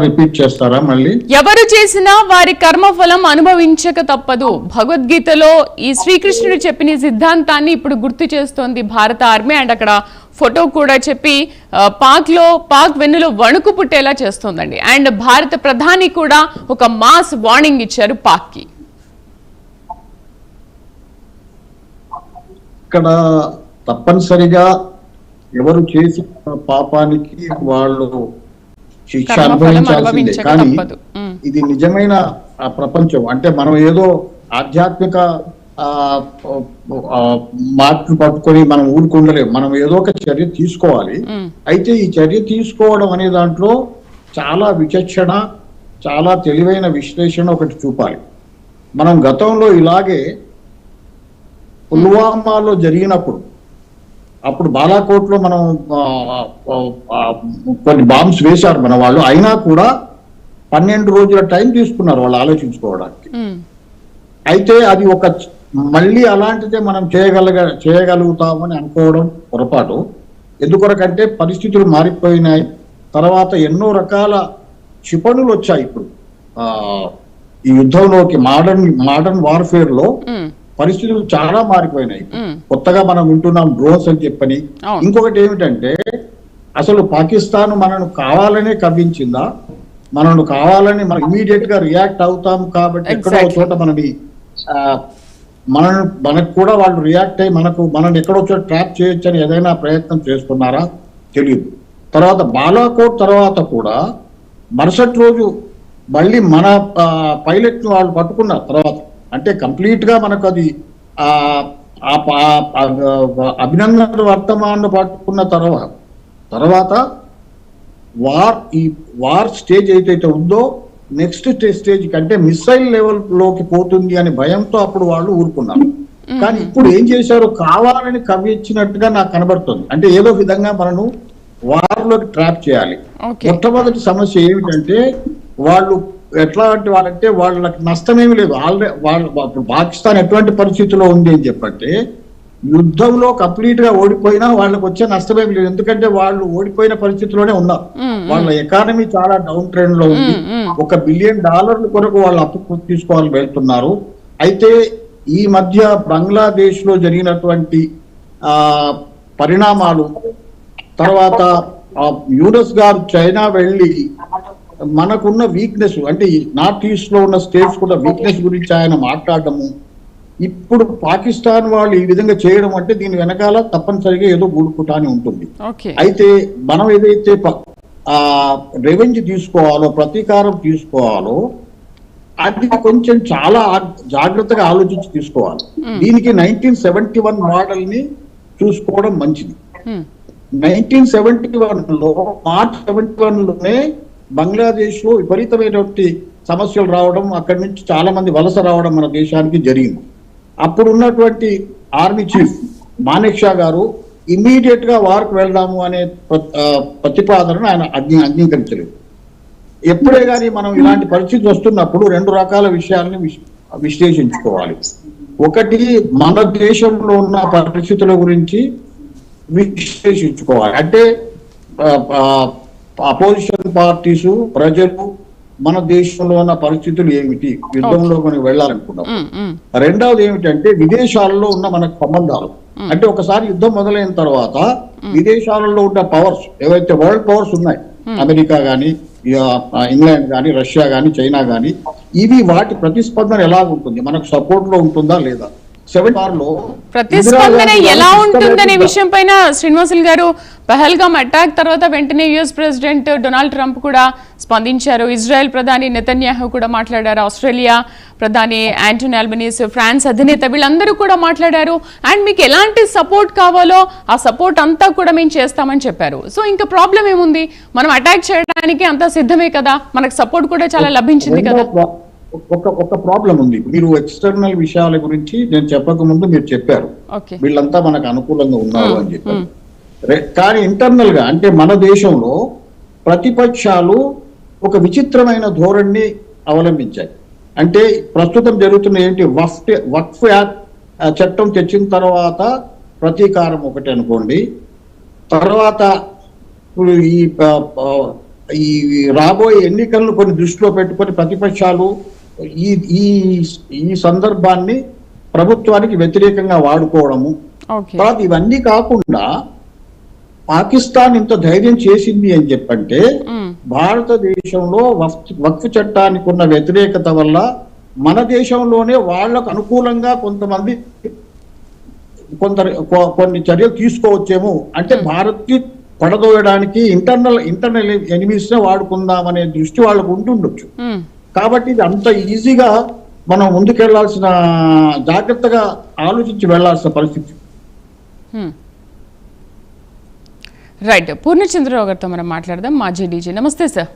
Repeat చేస్తారా మళ్ళీ? ఎవరు చేసినా వారి కర్మఫలం అనుభవించక తప్పదు. భగవద్గీతలో ఈ శ్రీకృష్ణుడు చెప్పిన సిద్ధాంతాన్ని ఇప్పుడు గుర్తు చేస్తోంది భారత ఆర్మీ. అండ్ అక్కడ ఫోటో కూడా చెప్పి పాక్ వెన్నులో వణుకు పుట్టేలా చేస్తోందండి. అండ్ భారత ప్రధాని కూడా ఒక మాస్ వార్నింగ్ ఇచ్చారు పాక్కి. ఇక్కడ తప్పనిసరిగా ఎవరు చేసిన పాపానికి వాళ్ళు శిక్ష అనుభవించాల్సిందే. కానీ ఇది నిజమైన ప్రపంచం. అంటే మనం ఏదో ఆధ్యాత్మిక మాటలు పట్టుకొని మనం ఊరుకుండలేము. మనం ఏదో ఒక చర్య తీసుకోవాలి. అయితే ఈ చర్య తీసుకోవడం అనే దాంట్లో చాలా విచక్షణ, చాలా తెలివైన విశ్లేషణ ఒకటి చూపాలి. మనం గతంలో ఇలాగే పుల్వామాలో జరిగినప్పుడు, అప్పుడు బాలాకోట్లో మనం కొన్ని బాంబ్స్ వేశారు మన వాళ్ళు. అయినా కూడా 12 రోజుల టైం తీసుకున్నారు వాళ్ళు ఆలోచించుకోవడానికి. అయితే అది ఒక మళ్ళీ అలాంటిదే మనం చేయగలుగుతామని అనుకోవడం పొరపాటు. ఎందుకొరకంటే పరిస్థితులు మారిపోయినాయి. తర్వాత ఎన్నో రకాల క్షిపణులు వచ్చాయి. ఇప్పుడు ఈ యుద్ధంలోకి మోడర్న్ వార్ఫేర్ లో పరిస్థితులు చాలా మారిపోయినాయి. కొత్తగా మనం వింటున్నాం డ్రోన్స్ అని చెప్పని. ఇంకొకటి ఏమిటంటే, అసలు పాకిస్తాన్ మనను కావాలనే కవ్వించిందా, మనను కావాలని మనం ఇమీడియట్ గా రియాక్ట్ అవుతాం కాబట్టి ఎక్కడో చోట మనకు కూడా వాళ్ళు రియాక్ట్ అయ్యి మనల్ని ఎక్కడో చోట ట్రాప్ చేయొచ్చు అని ఏదైనా ప్రయత్నం చేస్తున్నారా తెలియదు. తర్వాత బాలాకోట్ తర్వాత కూడా మరుసటి రోజు మళ్ళీ మన పైలట్ ను వాళ్ళు పట్టుకున్నారు. తర్వాత అంటే కంప్లీట్ గా మనకు అది అభినందన వర్తమానం పట్టుకున్న తర్వాత వార్ స్టేజ్ ఏదైతే ఉందో నెక్స్ట్ స్టేజ్ కంటే మిసైల్ లెవెల్ లోకి పోతుంది అని భయంతో అప్పుడు వాళ్ళు ఊరుకున్నారు. కానీ ఇప్పుడు ఏం చేశారు, కావాలని కవ్వించినట్టుగా నాకు కనబడుతుంది. అంటే ఏదో విధంగా మనను వార్ లోకి ట్రాప్ చేయాలి. మొట్టమొదటి సమస్య ఏమిటంటే, వాళ్ళు ఎట్లాంటి వాళ్ళంటే వాళ్ళకి నష్టమేమి లేదు. ఆల్రెడీ పాకిస్తాన్ ఎటువంటి పరిస్థితిలో ఉంది అని చెప్పంటే, యుద్ధంలో కంప్లీట్ గా ఓడిపోయినా వాళ్ళకి వచ్చే నష్టమేమి లేదు. ఎందుకంటే వాళ్ళు ఓడిపోయిన పరిస్థితిలోనే ఉన్నారు. వాళ్ళ ఎకానమీ చాలా డౌన్ ట్రెండ్ లో ఉంది. $1 బిలియన్ కొరకు వాళ్ళు అప్పు తీసుకోవాలని వెళ్తున్నారు. అయితే ఈ మధ్య బంగ్లాదేశ్ లో జరిగినటువంటి పరిణామాలు, తర్వాత యూనస్ గారు చైనా వెళ్ళి మనకున్న వీక్నెస్, అంటే నార్త్ ఈస్ట్ లో ఉన్న స్టేట్స్ కూడా వీక్నెస్ గురించి ఆయన మాట్లాడటము, ఇప్పుడు పాకిస్తాన్ వాళ్ళు ఈ విధంగా చేయడం అంటే దీని వెనకాల తప్పనిసరిగా ఏదో గూడుకుటాని ఉంటుంది. అయితే మనం ఏదైతే రెవెంజ్ తీసుకోవాలో, ప్రతీకారం తీసుకోవాలో, అది కొంచెం చాలా జాగ్రత్తగా ఆలోచించి తీసుకోవాలి. దీనికి 1971 మోడల్ ని చూసుకోవడం మంచిది. 1971లో మార్చ్ 71లోనే బంగ్లాదేశ్ లో విపరీతమైనటువంటి సమస్యలు రావడం, అక్కడి నుంచి చాలా మంది వలస రావడం మన దేశానికి జరిగింది. అప్పుడు ఉన్నటువంటి ఆర్మీ చీఫ్ మానేక్షా గారు ఇమ్మీడియట్ గా వార్కు వెళ్దాము అనే ప్రతిపాదనను ఆయన అంగీకరించలేదు. ఎప్పుడే కానీ మనం ఇలాంటి పరిస్థితి వస్తున్నప్పుడు 2 రకాల విషయాలని విశ్లేషించుకోవాలి. ఒకటి, మన దేశంలో ఉన్న పరిస్థితుల గురించి విశ్లేషించుకోవాలి. అంటే అపోజిషన్ పార్టీస్, ప్రజలు, మన దేశంలో ఉన్న పరిస్థితులు ఏమిటి, యుద్ధంలో మనం వెళ్ళాలనుకున్నాం. రెండవది ఏమిటంటే విదేశాలలో ఉన్న మనకు సంబంధాలు. అంటే ఒకసారి యుద్ధం మొదలైన తర్వాత విదేశాలలో ఉన్న పవర్స్ ఏవైతే వరల్డ్ పవర్స్ ఉన్నాయి, అమెరికా గాని, ఇంగ్లాండ్ గాని, రష్యా గాని, చైనా గాని, ఇవి వాటి ప్రతిస్పందన ఎలా ఉంటుంది, మనకు సపోర్ట్ లో ఉంటుందా లేదా, ప్రతిస్పందన ఎలా ఉంటుందనే విషయం పైన శ్రీనివాసులు గారు, పహల్గామ్ అటాక్ తర్వాత వెంటనే యుఎస్ ప్రెసిడెంట్ డొనాల్డ్ ట్రంప్ కూడా స్పందించారు. ఇజ్రాయెల్ ప్రధాని నెతన్యాహు కూడా మాట్లాడారు. ఆస్ట్రేలియా ప్రధాని యాంటోనీ అల్బనీస్, ఫ్రాన్స్ అధినేత, వీళ్ళందరూ కూడా మాట్లాడారు. అండ్ మీకు ఎలాంటి సపోర్ట్ కావాలో ఆ సపోర్ట్ అంతా కూడా మేము చేస్తామని చెప్పారు. సో ఇంకా ప్రాబ్లం ఏముంది, మనం అటాక్ చేయడానికి అంతా సిద్ధమే కదా, మనకు సపోర్ట్ కూడా చాలా లభించింది కదా. ఒక ప్రాబ్లం ఉంది. మీరు ఎక్స్టర్నల్ విషయాల గురించి నేను చెప్పక ముందు మీరు చెప్పారు, వీళ్ళంతా మనకు అనుకూలంగా ఉన్నారు అని చెప్పారు. కానీ ఇంటర్నల్ గా, అంటే మన దేశంలో ప్రతిపక్షాలు ఒక విచిత్రమైన ధోరణిని అవలంబించాయి. అంటే ప్రస్తుతం జరుగుతున్న ఏంటి, వక్ఫ్ చట్టం తెచ్చిన తర్వాత ప్రతీకారం ఒకటి అనుకోండి, తర్వాత ఈ ఈ రాబోయే ఎన్నికలను కొన్ని దృష్టిలో పెట్టుకొని ప్రతిపక్షాలు ఈ ఈ ఈ సందర్భాన్ని ప్రభుత్వానికి వ్యతిరేకంగా వాడుకోవడము. ఓకే. తర్వాత ఇవన్నీ కాకుండా పాకిస్తాన్ ఇంత ధైర్యం చేసింది అని చెప్పంటే భారతదేశంలో వక్ఫ్ చట్టానికి ఉన్న వ్యతిరేకత వల్ల మన దేశంలోనే వాళ్లకు అనుకూలంగా కొన్ని చర్యలు తీసుకోవచ్చేమో, అంటే భారత్ కి పడదోయడానికి ఇంటర్నల్ ఎనిమీస్ నే వాడుకుందామనే దృష్టి వాళ్ళకు ఉంటుండొచ్చు. కాబట్టి ఇది అంత ఈజీగా మనం ముందుకెళ్లాల్సిన, జాగ్రత్తగా ఆలోచించి వెళ్లాల్సిన పరిస్థితి. రైట్. పూర్ణచంద్రరావు గారితో మనం మాట్లాడదాం, మాజీ డీజీ. నమస్తే సార్.